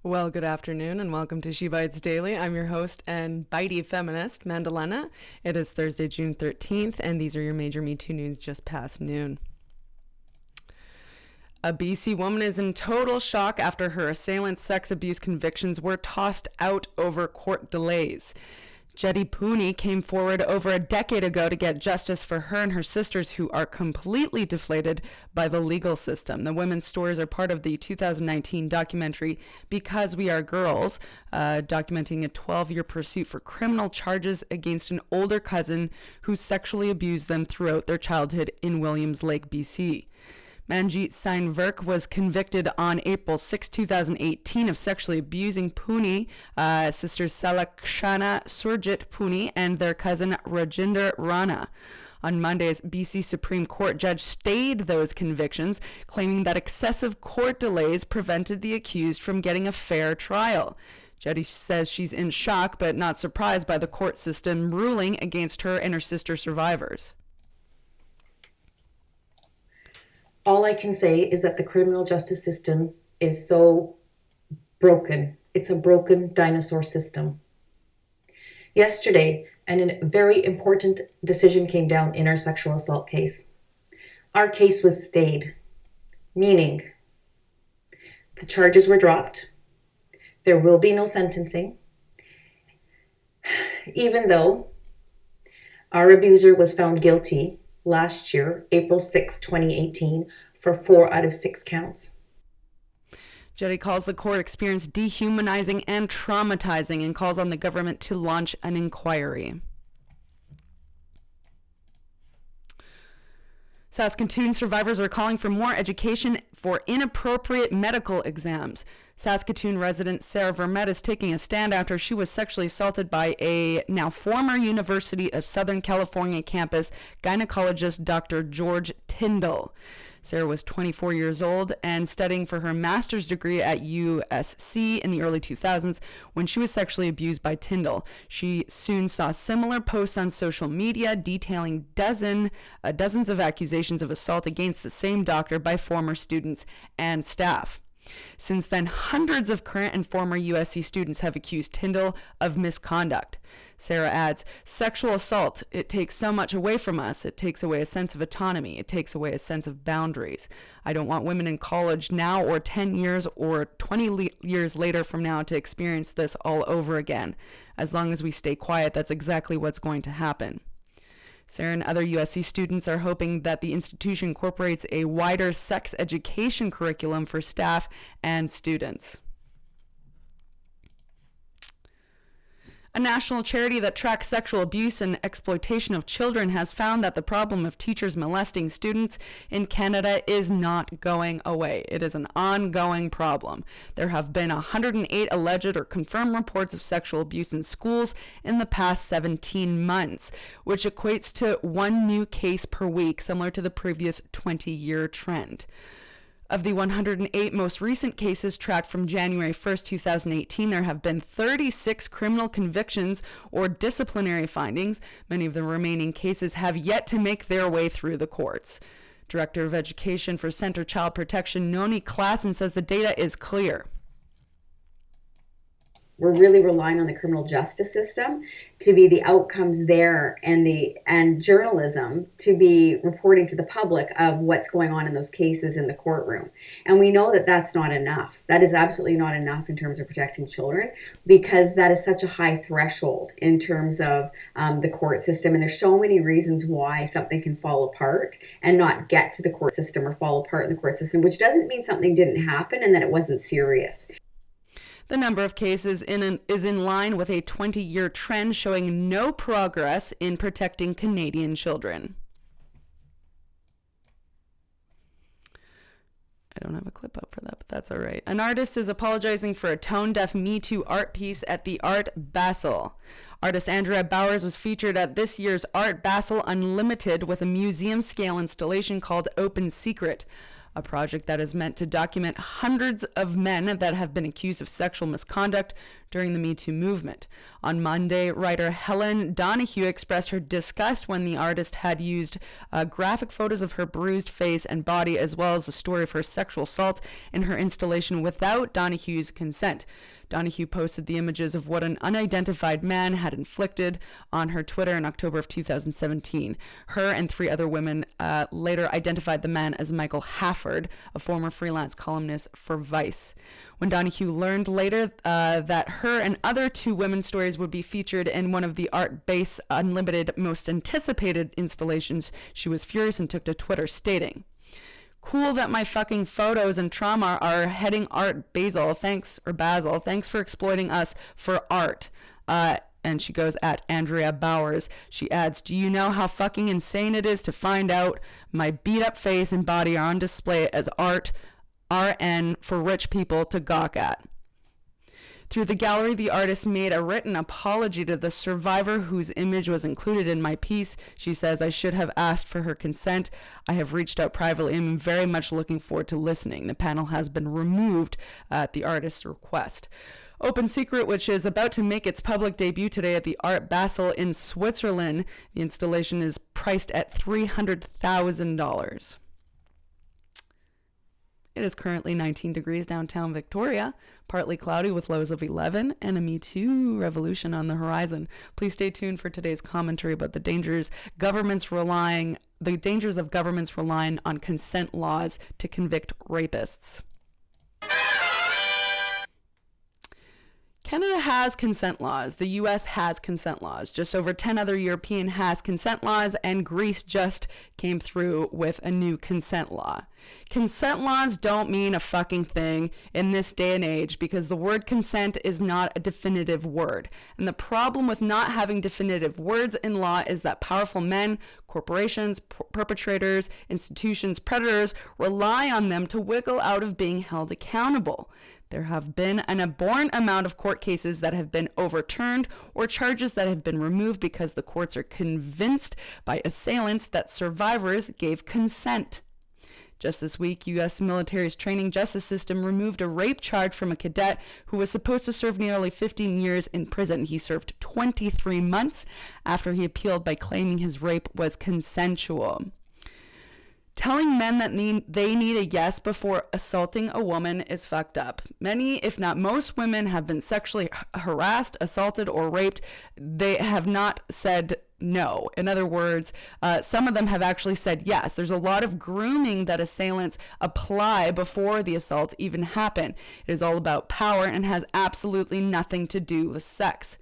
Well, good afternoon and welcome to She Bites Daily. I'm your host and bitey feminist, Mandalena. It is Thursday, June 13th, and these are your major Metoo news just past noon. A BC woman is in total shock after her assailant's sex abuse convictions were tossed out over court delays. Jetty Pooney came forward over a decade ago to get justice for her and her sisters who are completely deflated by the legal system. The women's stories are part of the 2019 documentary Because We Are Girls, documenting a 12-year pursuit for criminal charges against an older cousin who sexually abused them throughout their childhood in Williams Lake, BC. Manjeet Singh Virk was convicted on April 6, 2018 of sexually abusing Pooney, sisters Salakshana Surjit Pooney and their cousin Rajinder Rana. On Monday's BC Supreme Court judge stayed those convictions, claiming that excessive court delays prevented the accused from getting a fair trial. Jetty says she's in shock but not surprised by the court system ruling against her and her sister survivors. All I can say is that the criminal justice system is so broken. It's a broken dinosaur system. Yesterday, a very important decision came down in our sexual assault case. Our case was stayed, meaning the charges were dropped. There will be no sentencing, even though our abuser was found guilty last year, April 6, 2018, for 4 out of 6 counts. Jetty calls the court experience dehumanizing and traumatizing and calls on the government to launch an inquiry. Saskatoon survivors are calling for more education for inappropriate medical exams. Saskatoon resident Sarah Vermette is taking a stand after she was sexually assaulted by a now former University of Southern California campus gynecologist Dr. George Tyndall. Sarah was 24 years old and studying for her master's degree at USC in the early 2000s when she was sexually abused by Tyndall. She soon saw similar posts on social media detailing dozens of accusations of assault against the same doctor by former students and staff. Since then, hundreds of current and former USC students have accused Tyndall of misconduct. Sarah adds, sexual assault, it takes so much away from us. It takes away a sense of autonomy. It takes away a sense of boundaries. I don't want women in college now or 10 years or 20 years later from now to experience this all over again. As long as we stay quiet, that's exactly what's going to happen. Sarah and other USC students are hoping that the institution incorporates a wider sex education curriculum for staff and students. A national charity that tracks sexual abuse and exploitation of children has found that the problem of teachers molesting students in Canada is not going away. It is an ongoing problem. There have been 108 alleged or confirmed reports of sexual abuse in schools in the past 17 months, which equates to one new case per week, similar to the previous 20-year trend. Of the 108 most recent cases tracked from January 1st, 2018, there have been 36 criminal convictions or disciplinary findings. Many of the remaining cases have yet to make their way through the courts. Director of Education for Centre Child Protection, Noni Klassen, says the data is clear. We're really relying on the criminal justice system to be the outcomes there and journalism to be reporting to the public of what's going on in those cases in the courtroom. And we know that that's not enough. That is absolutely not enough in terms of protecting children because that is such a high threshold in terms of the court system. And there's so many reasons why something can fall apart and not get to the court system or fall apart in the court system, which doesn't mean something didn't happen and that it wasn't serious. The number of cases is in line with a 20-year trend showing no progress in protecting Canadian children. I don't have a clip up for that, but that's all right. An artist is apologizing for a tone-deaf Metoo art piece at the Art Basel. Artist Andrea Bowers was featured at this year's Art Basel Unlimited with a museum-scale installation called Open Secret, a project that is meant to document hundreds of men that have been accused of sexual misconduct during the Me Too movement. On Monday, writer Helen Donahue expressed her disgust when the artist had used graphic photos of her bruised face and body, as well as a story of her sexual assault in her installation without Donahue's consent. Donahue posted the images of what an unidentified man had inflicted on her Twitter in October of 2017. Her and 3 other women later identified the man as Michael Hafford, a former freelance columnist for Vice. When Donahue learned later that her and other 2 women's stories would be featured in one of the Art Base Unlimited most anticipated installations, she was furious and took to Twitter stating, "Cool that my fucking photos and trauma are heading Art Basel. Thanks for exploiting us for art." And she goes at Andrea Bowers. She adds, "Do you know how fucking insane it is to find out my beat up face and body are on display as art, RN, for rich people to gawk at?" Through the gallery, the artist made a written apology to the survivor whose image was included in my piece. She says, "I should have asked for her consent. I have reached out privately and am very much looking forward to listening." The panel has been removed at the artist's request. Open Secret, which is about to make its public debut today at the Art Basel in Switzerland. The installation is priced at $300,000. It is currently 19 degrees downtown Victoria, partly cloudy with lows of 11, and a Me Too revolution on the horizon. Please stay tuned for today's commentary about the dangers of governments relying on consent laws to convict rapists. Canada has consent laws. The U.S. has consent laws. Just over 10 other European has consent laws, and Greece just came through with a new consent law. Consent laws don't mean a fucking thing in this day and age because the word consent is not a definitive word. And the problem with not having definitive words in law is that powerful men, corporations, perpetrators, institutions, predators rely on them to wiggle out of being held accountable. There have been an abhorrent amount of court cases that have been overturned or charges that have been removed because the courts are convinced by assailants that survivors gave consent. Just this week, U.S. military's training justice system removed a rape charge from a cadet who was supposed to serve nearly 15 years in prison. He served 23 months after he appealed by claiming his rape was consensual. Telling men that they need a yes before assaulting a woman is fucked up. Many, if not most women have been sexually harassed, assaulted, or raped. They have not said no. In other words, some of them have actually said yes. There's a lot of grooming that assailants apply before the assault even happen. It is all about power and has absolutely nothing to do with sex.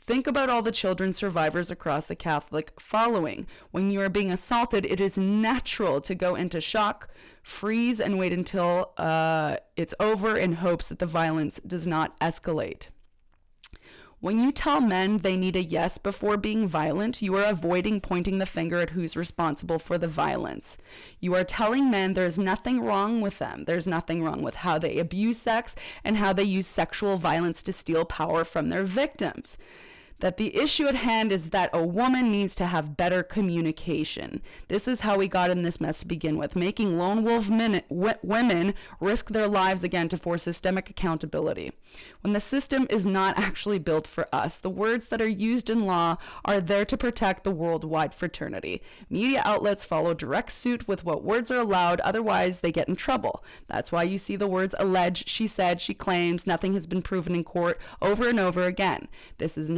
Think about all the children survivors across the Catholic following. When you are being assaulted, it is natural to go into shock, freeze, and wait until it's over in hopes that the violence does not escalate. When you tell men they need a yes before being violent, you are avoiding pointing the finger at who's responsible for the violence. You are telling men there's nothing wrong with them. There's nothing wrong with how they abuse sex and how they use sexual violence to steal power from their victims. That the issue at hand is that a woman needs to have better communication. This is how we got in this mess to begin with, making lone wolf women risk their lives again to force systemic accountability. When the system is not actually built for us, the words that are used in law are there to protect the worldwide fraternity. Media outlets follow direct suit with what words are allowed, otherwise they get in trouble. That's why you see the words alleged, she said, she claims, nothing has been proven in court over and over again. This is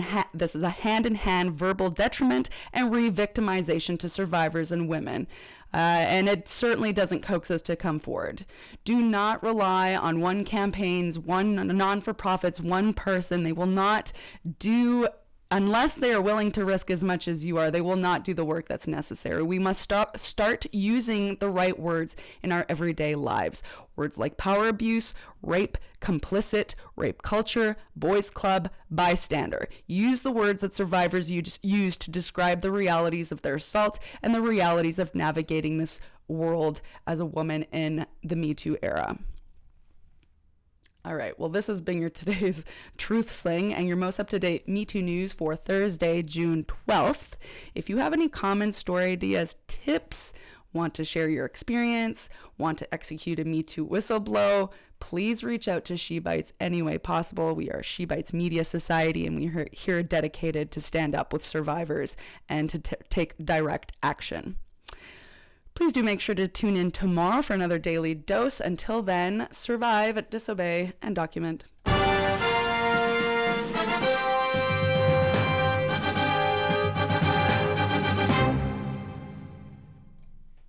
a hand-in-hand verbal detriment and re-victimization to survivors and women. And it certainly doesn't coax us to come forward. Do not rely on one campaigns, one non-for-profits, one person. They will not do, unless they are willing to risk as much as you are, they will not do the work that's necessary. We must start using the right words in our everyday lives. Words like power abuse, rape, complicit, rape culture, boys club, bystander. Use the words that survivors use to describe the realities of their assault and the realities of navigating this world as a woman in the Me Too era. All right, well, this has been your today's Truth Sling and your most up-to-date Me Too news for Thursday, June 12th. If you have any comments, story ideas, tips, Want to share your experience? Want to execute a Me Too whistleblow? Please reach out to She Bites any way possible. We are She Bites Media Society, and we are here dedicated to stand up with survivors and to take direct action. Please do make sure to tune in tomorrow for another daily dose. Until then, survive, disobey, and document.